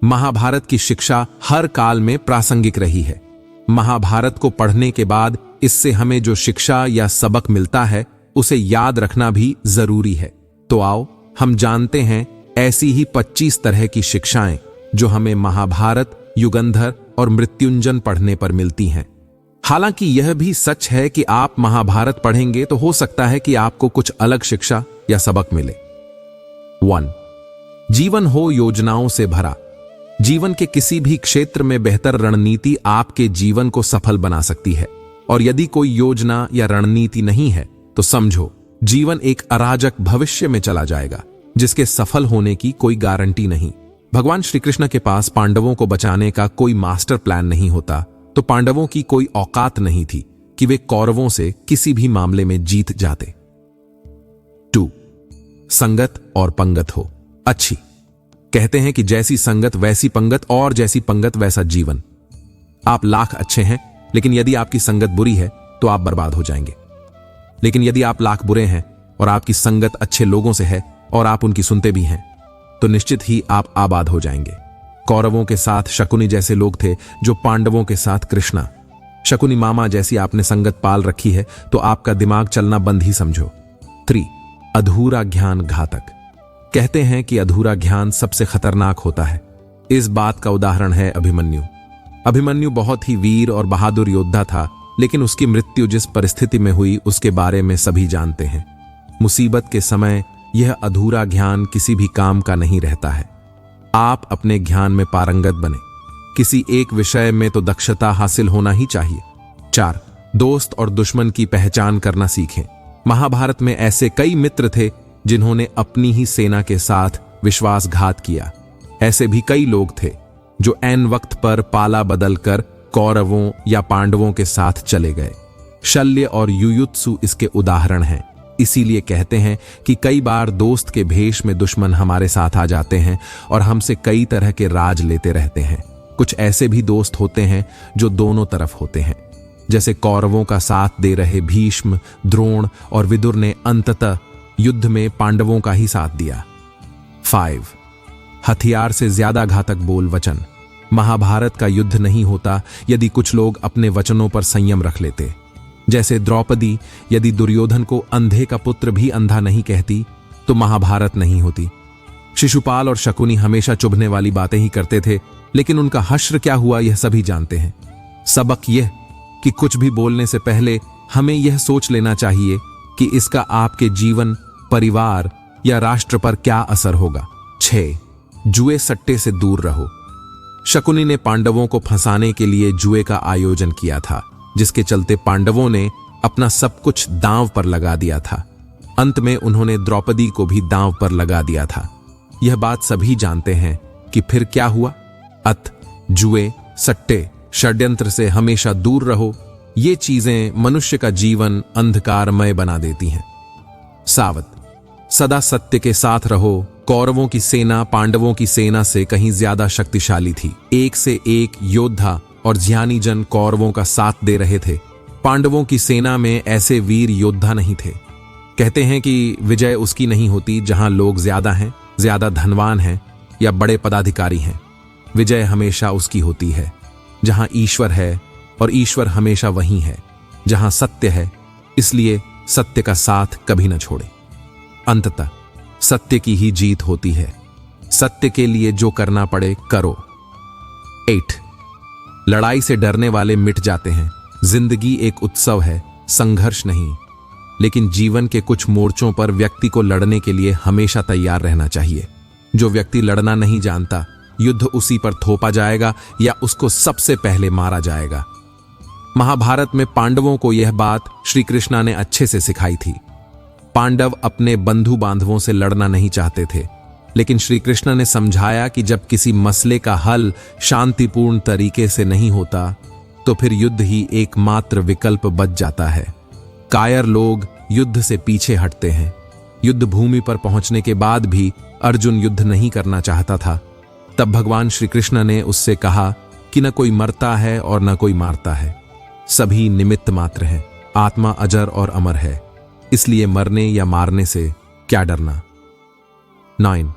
महाभारत की शिक्षा हर काल में प्रासंगिक रही है। महाभारत को पढ़ने के बाद इससे हमें जो शिक्षा या सबक मिलता है उसे याद रखना भी जरूरी है। तो आओ हम जानते हैं ऐसी ही 25 तरह की शिक्षाएं जो हमें महाभारत, युगंधर और मृत्युंजय पढ़ने पर मिलती हैं। हालांकि यह भी सच है कि आप महाभारत पढ़ेंगे तो हो सकता है कि आपको कुछ अलग शिक्षा या सबक मिले। 1. जीवन हो योजनाओं से भरा। जीवन के किसी भी क्षेत्र में बेहतर रणनीति आपके जीवन को सफल बना सकती है, और यदि कोई योजना या रणनीति नहीं है तो समझो जीवन एक अराजक भविष्य में चला जाएगा जिसके सफल होने की कोई गारंटी नहीं। भगवान श्री कृष्ण के पास पांडवों को बचाने का कोई मास्टर प्लान नहीं होता तो पांडवों की कोई औकात नहीं थी कि वे कौरवों से किसी भी मामले में जीत जाते। 2. संगत और पंगत हो अच्छी। कहते हैं कि जैसी संगत वैसी पंगत और जैसी पंगत वैसा जीवन। आप लाख अच्छे हैं लेकिन यदि आपकी संगत बुरी है तो आप बर्बाद हो जाएंगे। लेकिन यदि आप लाख बुरे हैं और आपकी संगत अच्छे लोगों से है और आप उनकी सुनते भी हैं तो निश्चित ही आप आबाद हो जाएंगे। कौरवों के साथ शकुनी जैसे लोग थे जो पांडवों के साथ कृष्णा। शकुनी मामा जैसी आपने संगत पाल रखी है तो आपका दिमाग चलना बंद ही समझो। 3. अधूरा ज्ञान घातक। कहते हैं कि अधूरा ज्ञान सबसे खतरनाक होता है। इस बात का उदाहरण है अभिमन्यु। अभिमन्यु बहुत ही वीर और बहादुर योद्धा था, लेकिन उसकी मृत्यु जिस परिस्थिति में हुई उसके बारे में सभी जानते हैं। मुसीबत के समय यह अधूरा ज्ञान किसी भी काम का नहीं रहता है। आप अपने ज्ञान में पारंगत बने। किसी एक विषय में तो दक्षता हासिल होना ही चाहिए। 4. दोस्त और दुश्मन की पहचान करना सीखें। महाभारत में ऐसे कई मित्र थे जिन्होंने अपनी ही सेना के साथ विश्वासघात किया। ऐसे भी कई लोग थे जो ऐन वक्त पर पाला बदलकर कौरवों या पांडवों के साथ चले गए। शल्य और युयुत्सु इसके उदाहरण हैं। इसीलिए कहते हैं कि कई बार दोस्त के भेष में दुश्मन हमारे साथ आ जाते हैं और हमसे कई तरह के राज लेते रहते हैं। कुछ ऐसे भी दोस्त होते हैं जो दोनों तरफ होते हैं, जैसे कौरवों का साथ दे रहे भीष्म, द्रोण और विदुर ने अंततः युद्ध में पांडवों का ही साथ दिया। 5. हथियार से ज्यादा घातक बोल वचन। महाभारत का युद्ध नहीं होता यदि कुछ लोग अपने वचनों पर संयम रख लेते। जैसे द्रौपदी यदि दुर्योधन को अंधे का पुत्र भी अंधा नहीं कहती तो महाभारत नहीं होती। शिशुपाल और शकुनी हमेशा चुभने वाली बातें ही करते थे, लेकिन उनका हश्र क्या हुआ यह सभी जानते हैं। सबक यह कि कुछ भी बोलने से पहले हमें यह सोच लेना चाहिए कि इसका आपके जीवन, परिवार या राष्ट्र पर क्या असर होगा। 6. जुए सट्टे से दूर रहो। शकुनी ने पांडवों को फंसाने के लिए जुए का आयोजन किया था, जिसके चलते पांडवों ने अपना सब कुछ दांव पर लगा दिया था। अंत में उन्होंने द्रौपदी को भी दांव पर लगा दिया था। यह बात सभी जानते हैं कि फिर क्या हुआ। जुए, सट्टे, षड्यंत्र से हमेशा दूर रहो। ये चीजें मनुष्य का जीवन अंधकारमय बना देती हैं। सावध, सदा सत्य के साथ रहो। कौरवों की सेना पांडवों की सेना से कहीं ज्यादा शक्तिशाली थी। एक से एक योद्धा और ज्ञानी जन कौरवों का साथ दे रहे थे। पांडवों की सेना में ऐसे वीर योद्धा नहीं थे। कहते हैं कि विजय उसकी नहीं होती जहां लोग ज्यादा हैं, ज्यादा धनवान हैं या बड़े पदाधिकारी हैं। विजय हमेशा उसकी होती है जहां ईश्वर है, और ईश्वर हमेशा वहीं है जहां सत्य है। इसलिए सत्य का साथ कभी न छोड़े। अंततः सत्य की ही जीत होती है। सत्य के लिए जो करना पड़े करो। 8. लड़ाई से डरने वाले मिट जाते हैं। जिंदगी एक उत्सव है, संघर्ष नहीं। लेकिन जीवन के कुछ मोर्चों पर व्यक्ति को लड़ने के लिए हमेशा तैयार रहना चाहिए। जो व्यक्ति लड़ना नहीं जानता, युद्ध उसी पर थोपा जाएगा या उसको सबसे पहले मारा जाएगा। महाभारत में पांडवों को यह बात श्री कृष्णा ने अच्छे से सिखाई थी। पांडव अपने बंधु बांधवों से लड़ना नहीं चाहते थे, लेकिन श्री कृष्ण ने समझाया कि जब किसी मसले का हल शांतिपूर्ण तरीके से नहीं होता तो फिर युद्ध ही एकमात्र विकल्प बच जाता है। कायर लोग युद्ध से पीछे हटते हैं। युद्ध भूमि पर पहुंचने के बाद भी अर्जुन युद्ध नहीं करना चाहता था। तब भगवान श्री कृष्ण ने उससे कहा कि न कोई मरता है और न कोई मारता है, सभी निमित्त मात्र हैं। आत्मा अजर और अमर है, इसलिए मरने या मारने से क्या डरना। 9.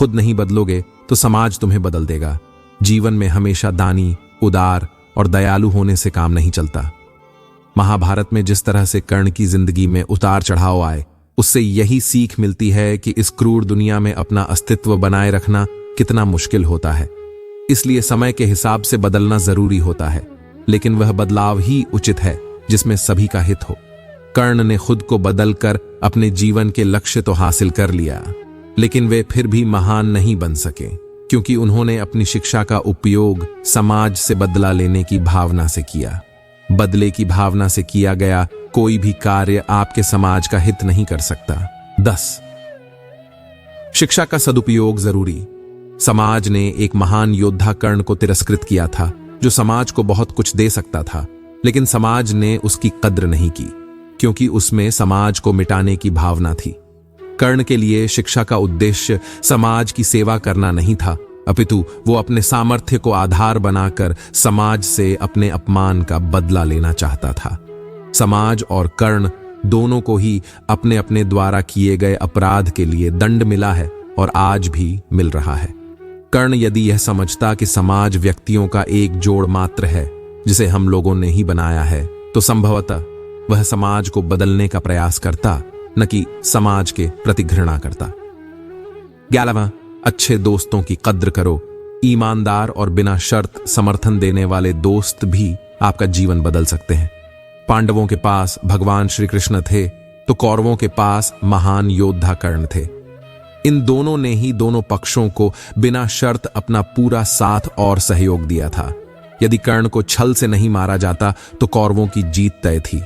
खुद नहीं बदलोगे तो समाज तुम्हें बदल देगा। जीवन में हमेशा दानी, उदार और दयालु होने से काम नहीं चलता। महाभारत में जिस तरह से कर्ण की जिंदगी में उतार चढ़ाव आए, उससे यही सीख मिलती है कि इस क्रूर दुनिया में अपना अस्तित्व बनाए रखना कितना मुश्किल होता है। इसलिए समय के हिसाब से बदलना जरूरी होता है, लेकिन वह बदलाव ही उचित है जिसमें सभी का हित हो। कर्ण ने खुद को बदलकर अपने जीवन के लक्ष्य तो हासिल कर लिया, लेकिन वे फिर भी महान नहीं बन सके, क्योंकि उन्होंने अपनी शिक्षा का उपयोग समाज से बदला लेने की भावना से किया। बदले की भावना से किया गया कोई भी कार्य आपके समाज का हित नहीं कर सकता। 10. शिक्षा का सदुपयोग जरूरी। समाज ने एक महान योद्धा कर्ण को तिरस्कृत किया था, जो समाज को बहुत कुछ दे सकता था, लेकिन समाज ने उसकी कद्र नहीं की, क्योंकि उसमें समाज को मिटाने की भावना थी। कर्ण के लिए शिक्षा का उद्देश्य समाज की सेवा करना नहीं था, अपितु वो अपने सामर्थ्य को आधार बनाकर समाज से अपने अपमान का बदला लेना चाहता था। समाज और कर्ण दोनों को ही अपने अपने द्वारा किए गए अपराध के लिए दंड मिला है और आज भी मिल रहा है। कर्ण यदि यह समझता कि समाज व्यक्तियों का एक जोड़ मात्र है जिसे हम लोगों ने ही बनाया है, तो संभवतः वह समाज को बदलने का प्रयास करता, न कि समाज के प्रति घृणा करता। 11वां, अच्छे दोस्तों की कद्र करो। ईमानदार और बिना शर्त समर्थन देने वाले दोस्त भी आपका जीवन बदल सकते हैं। पांडवों के पास भगवान श्री कृष्ण थे, तो कौरवों के पास महान योद्धा कर्ण थे। इन दोनों ने ही दोनों पक्षों को बिना शर्त अपना पूरा साथ और सहयोग दिया था। यदि कर्ण को छल से नहीं मारा जाता तो कौरवों की जीत तय थी।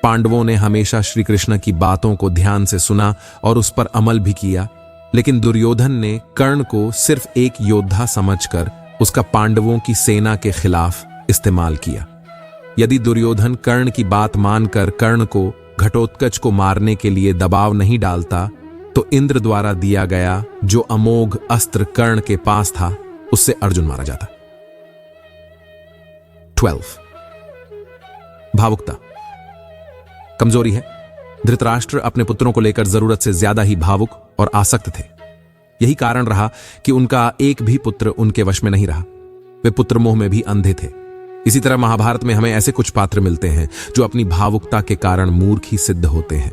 पांडवों ने हमेशा श्री कृष्ण की बातों को ध्यान से सुना और उस पर अमल भी किया, लेकिन दुर्योधन ने कर्ण को सिर्फ एक योद्धा समझकर उसका पांडवों की सेना के खिलाफ इस्तेमाल किया। यदि दुर्योधन कर्ण की बात मानकर कर्ण को घटोत्कच को मारने के लिए दबाव नहीं डालता, तो इंद्र द्वारा दिया गया जो अमोघ अस्त्र कर्ण के पास था, उससे अर्जुन मारा जाता। 12. भावुकता कमजोरी है। धृतराष्ट्र अपने पुत्रों को लेकर जरूरत से ज्यादा ही भावुक और आसक्त थे। यही कारण रहा कि उनका एक भी पुत्र उनके वश में नहीं रहा। वे पुत्र मोह में भी अंधे थे। इसी तरह महाभारत में हमें ऐसे कुछ पात्र मिलते हैं जो अपनी भावुकता के कारण मूर्ख ही सिद्ध होते हैं।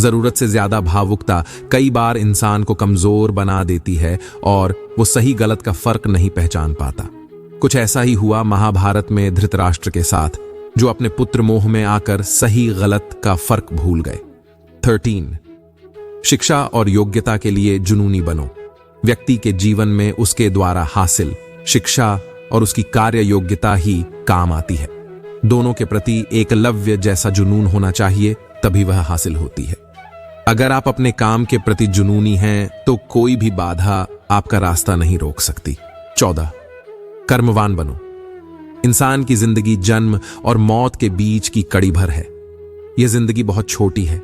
जरूरत से ज्यादा भावुकता कई बार इंसान को कमजोर बना देती है और वो सही गलत का फर्क नहीं पहचान पाता। कुछ ऐसा ही हुआ महाभारत में धृतराष्ट्र के साथ, जो अपने पुत्र मोह में आकर सही गलत का फर्क भूल गए। 13. शिक्षा और योग्यता के लिए जुनूनी बनो। व्यक्ति के जीवन में उसके द्वारा हासिल शिक्षा और उसकी कार्य योग्यता ही काम आती है। दोनों के प्रति एकलव्य जैसा जुनून होना चाहिए, तभी वह हासिल होती है। अगर आप अपने काम के प्रति जुनूनी हैं, तो कोई भी बाधा आपका रास्ता नहीं रोक सकती। 14. कर्मवान बनो। इंसान की जिंदगी जन्म और मौत के बीच की कड़ी भर है। यह जिंदगी बहुत छोटी है,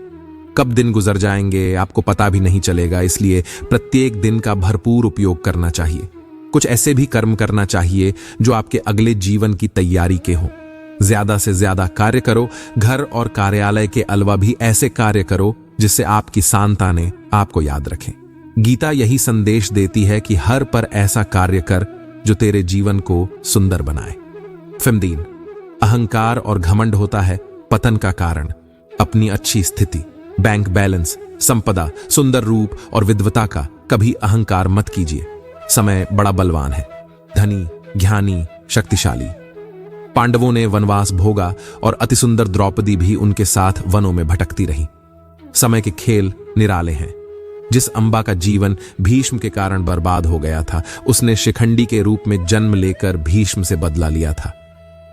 कब दिन गुजर जाएंगे आपको पता भी नहीं चलेगा। इसलिए प्रत्येक दिन का भरपूर उपयोग करना चाहिए। कुछ ऐसे भी कर्म करना चाहिए जो आपके अगले जीवन की तैयारी के हों। ज्यादा से ज्यादा कार्य करो। घर और कार्यालय के अलावा भी ऐसे कार्य करो जिससे आपकी संतानें आपको याद रखें। गीता यही संदेश देती है कि हर पर ऐसा कार्य कर जो तेरे जीवन को सुंदर बनाए। 15. अहंकार और घमंड होता है पतन का कारण। अपनी अच्छी स्थिति, बैंक बैलेंस, संपदा, सुंदर रूप और विद्वता का कभी अहंकार मत कीजिए। समय बड़ा बलवान है, धनी, ज्ञानी, शक्तिशाली। पांडवों ने वनवास भोगा और अतिसुंदर द्रौपदी भी उनके साथ वनों में भटकती रही। समय के खेल निराले हैं। जिस अंबा का जीवन भीष्म के कारण बर्बाद हो गया था, उसने शिखंडी के रूप में जन्म लेकर भीष्म से बदला लिया था।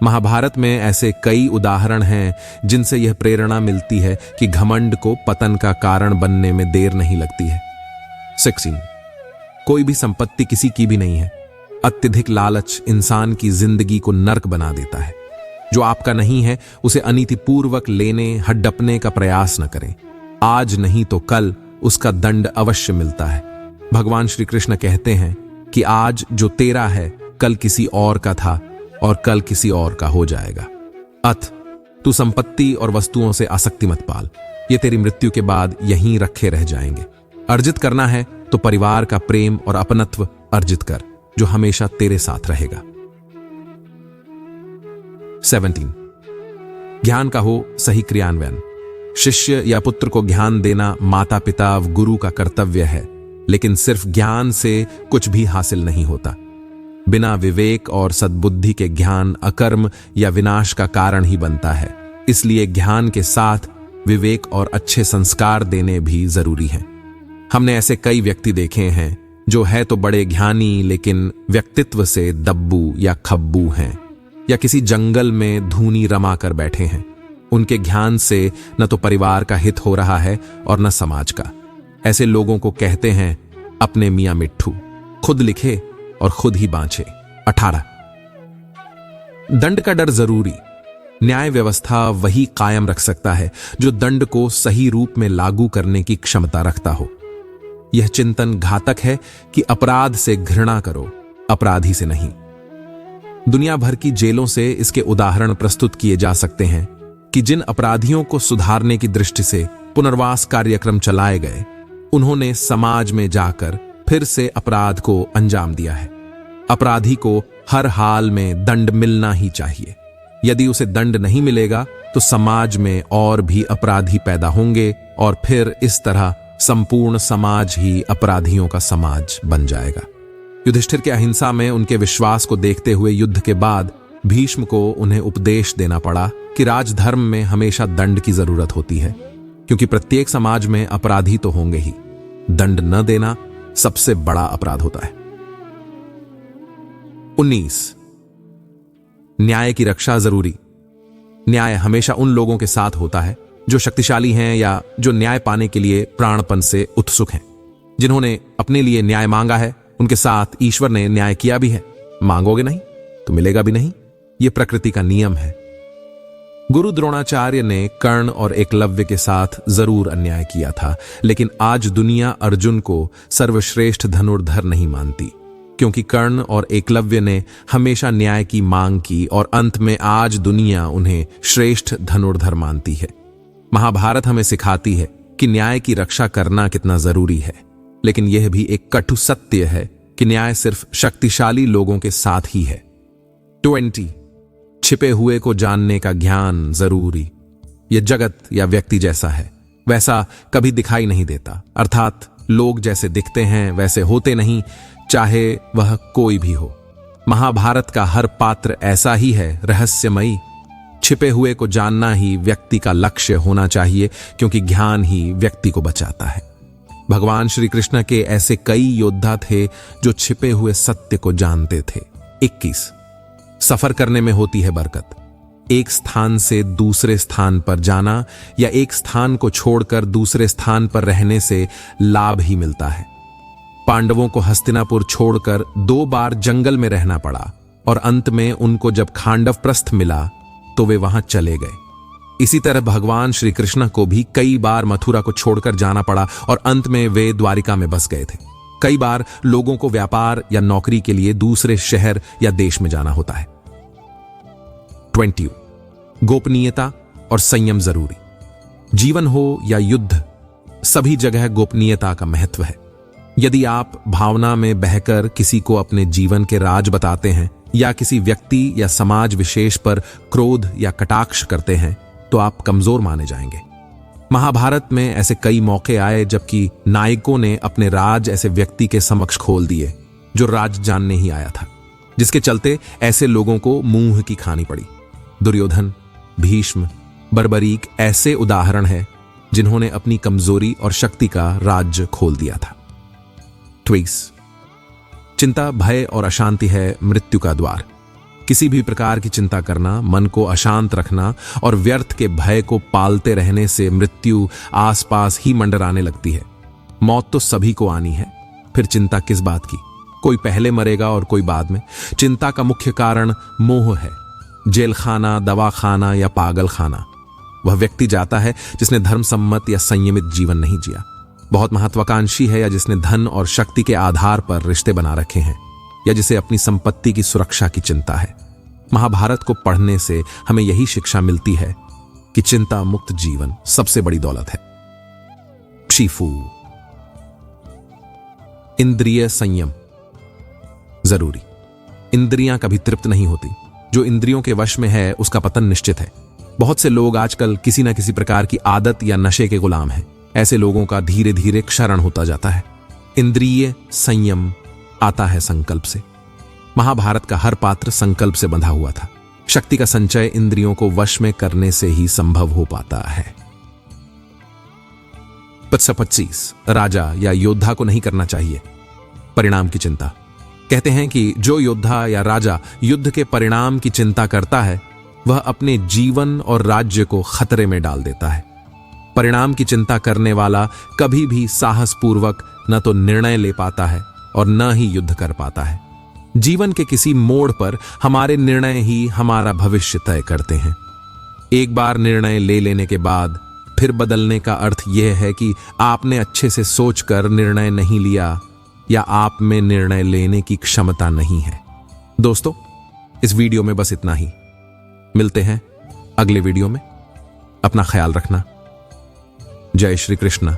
महाभारत में ऐसे कई उदाहरण हैं जिनसे यह प्रेरणा मिलती है कि घमंड को पतन का कारण बनने में देर नहीं लगती है। 16. कोई भी संपत्ति किसी की भी नहीं है। अत्यधिक लालच इंसान की जिंदगी को नर्क बना देता है। जो आपका नहीं है उसे अनीतिपूर्वक लेने, हड़पने का प्रयास न करें। आज नहीं तो कल उसका दंड अवश्य मिलता है। भगवान श्री कृष्ण कहते हैं कि आज जो तेरा है कल किसी और का था और कल किसी और का हो जाएगा। अथ तू संपत्ति और वस्तुओं से आसक्ति मत पाल। ये तेरी मृत्यु के बाद यहीं रखे रह जाएंगे। अर्जित करना है तो परिवार का प्रेम और अपनत्व अर्जित कर, जो हमेशा तेरे साथ रहेगा। 17 ज्ञान का हो सही क्रियान्वयन। शिष्य या पुत्र को ज्ञान देना माता पिता व गुरु का कर्तव्य है, लेकिन सिर्फ ज्ञान से कुछ भी हासिल नहीं होता। बिना विवेक और सद्बुद्धि के ज्ञान अकर्म या विनाश का कारण ही बनता है। इसलिए ज्ञान के साथ विवेक और अच्छे संस्कार देने भी जरूरी हैं। हमने ऐसे कई व्यक्ति देखे हैं जो है तो बड़े ज्ञानी, लेकिन व्यक्तित्व से दब्बू या खब्बू हैं, या किसी जंगल में धूनी रमा कर बैठे हैं। उनके ज्ञान से न तो परिवार का हित हो रहा है और न समाज का। ऐसे लोगों को कहते हैं अपने मियां मिट्ठू, खुद लिखे और खुद ही बांचे। 18 दंड का डर जरूरी। न्याय व्यवस्था वही कायम रख सकता है जो दंड को सही रूप में लागू करने की क्षमता रखता हो। यह चिंतन घातक है कि अपराध से घृणा करो, अपराधी से नहीं। दुनिया भर की जेलों से इसके उदाहरण प्रस्तुत किए जा सकते हैं कि जिन अपराधियों को सुधारने की दृष्टि से पुनर्वास कार्यक्रम चलाए गए, उन्होंने समाज में जाकर फिर से अपराध को अंजाम दिया है। अपराधी को हर हाल में दंड मिलना ही चाहिए। यदि उसे दंड नहीं मिलेगा तो समाज में और भी अपराधी पैदा होंगे और फिर इस तरह संपूर्ण समाज ही अपराधियों का समाज बन जाएगा। युधिष्ठिर के अहिंसा में उनके विश्वास को देखते हुए युद्ध के बाद भीष्म को उन्हें उपदेश देना पड़ा कि राजधर्म में हमेशा दंड की जरूरत होती है, क्योंकि प्रत्येक समाज में अपराधी तो होंगे ही। दंड न देना सबसे बड़ा अपराध होता है। 19 न्याय की रक्षा जरूरी। न्याय हमेशा उन लोगों के साथ होता है जो शक्तिशाली हैं या जो न्याय पाने के लिए प्राणपण से उत्सुक हैं। जिन्होंने अपने लिए न्याय मांगा है, उनके साथ ईश्वर ने न्याय किया भी है। मांगोगे नहीं तो मिलेगा भी नहीं। यह प्रकृति का नियम है। गुरु द्रोणाचार्य ने कर्ण और एकलव्य के साथ जरूर अन्याय किया था, लेकिन आज दुनिया अर्जुन को सर्वश्रेष्ठ धनुर्धर नहीं मानती, क्योंकि कर्ण और एकलव्य ने हमेशा न्याय की मांग की और अंत में आज दुनिया उन्हें श्रेष्ठ धनुर्धर मानती है। महाभारत हमें सिखाती है कि न्याय की रक्षा करना कितना जरूरी है, लेकिन यह भी एक कटु सत्य है कि न्याय सिर्फ शक्तिशाली लोगों के साथ ही है। 20 छिपे हुए को जानने का ज्ञान जरूरी। यह जगत या व्यक्ति जैसा है वैसा कभी दिखाई नहीं देता, अर्थात लोग जैसे दिखते हैं वैसे होते नहीं, चाहे वह कोई भी हो। महाभारत का हर पात्र ऐसा ही है, रहस्यमयी। छिपे हुए को जानना ही व्यक्ति का लक्ष्य होना चाहिए, क्योंकि ज्ञान ही व्यक्ति को बचाता है। भगवान श्री कृष्ण के ऐसे कई योद्धा थे जो छिपे हुए सत्य को जानते थे। 21 सफर करने में होती है बरकत। एक स्थान से दूसरे स्थान पर जाना या एक स्थान को छोड़कर दूसरे स्थान पर रहने से लाभ ही मिलता है। पांडवों को हस्तिनापुर छोड़कर 2 बार जंगल में रहना पड़ा और अंत में उनको जब खांडव प्रस्थ मिला तो वे वहां चले गए। इसी तरह भगवान श्री कृष्ण को भी कई बार मथुरा को छोड़कर जाना पड़ा और अंत में वे द्वारिका में बस गए थे। कई बार लोगों को व्यापार या नौकरी के लिए दूसरे शहर या देश में जाना होता है। 20 गोपनीयता और संयम जरूरी। जीवन हो या युद्ध, सभी जगह गोपनीयता का महत्व है। यदि आप भावना में बहकर किसी को अपने जीवन के राज बताते हैं या किसी व्यक्ति या समाज विशेष पर क्रोध या कटाक्ष करते हैं तो आप कमजोर माने जाएंगे। महाभारत में ऐसे कई मौके आए जबकि नायकों ने अपने राज ऐसे व्यक्ति के समक्ष खोल दिए जो राज जानने ही आया था, जिसके चलते ऐसे लोगों को मुंह की खानी पड़ी। दुर्योधन, भीष्म, बर्बरीक ऐसे उदाहरण हैं जिन्होंने अपनी कमजोरी और शक्ति का राज खोल दिया था। 20 चिंता, भय और अशांति है मृत्यु का द्वार। किसी भी प्रकार की चिंता करना, मन को अशांत रखना और व्यर्थ के भय को पालते रहने से मृत्यु आसपास ही मंडराने लगती है। मौत तो सभी को आनी है, फिर चिंता किस बात की? कोई पहले मरेगा और कोई बाद में। चिंता का मुख्य कारण मोह है। जेल खाना, दवा खाना या पागल खाना। वह व्यक्ति जाता है जिसने धर्म सम्मत या संयमित जीवन नहीं जिया, बहुत महत्वाकांक्षी है, या जिसने धन और शक्ति के आधार पर रिश्ते बना रखे हैं, या जिसे अपनी संपत्ति की सुरक्षा की चिंता है। महाभारत को पढ़ने से हमें यही शिक्षा मिलती है कि चिंता मुक्त जीवन सबसे बड़ी दौलत है। शिफू इंद्रिय संयम जरूरी। इंद्रियां कभी तृप्त नहीं होती। जो इंद्रियों के वश में है उसका पतन निश्चित है। बहुत से लोग आजकल किसी न किसी प्रकार की आदत या नशे के गुलाम हैं। ऐसे लोगों का धीरे धीरे क्षरण होता जाता है। इंद्रिय संयम आता है संकल्प से। महाभारत का हर पात्र संकल्प से बंधा हुआ था। शक्ति का संचय इंद्रियों को वश में करने से ही संभव हो पाता है। 25 राजा या योद्धा को नहीं करना चाहिए परिणाम की चिंता। कहते हैं कि जो योद्धा या राजा युद्ध के परिणाम की चिंता करता है वह अपने जीवन और राज्य को खतरे में डाल देता है। परिणाम की चिंता करने वाला कभी भी साहसपूर्वक न तो निर्णय ले पाता है और न ही युद्ध कर पाता है। जीवन के किसी मोड़ पर हमारे निर्णय ही हमारा भविष्य तय करते हैं। एक बार निर्णय ले लेने के बाद फिर बदलने का अर्थ यह है कि आपने अच्छे से सोचकर निर्णय नहीं लिया या आप में निर्णय लेने की क्षमता नहीं है। दोस्तों, इस वीडियो में बस इतना ही। मिलते हैं अगले वीडियो में। अपना ख्याल रखना। जय श्री कृष्ण।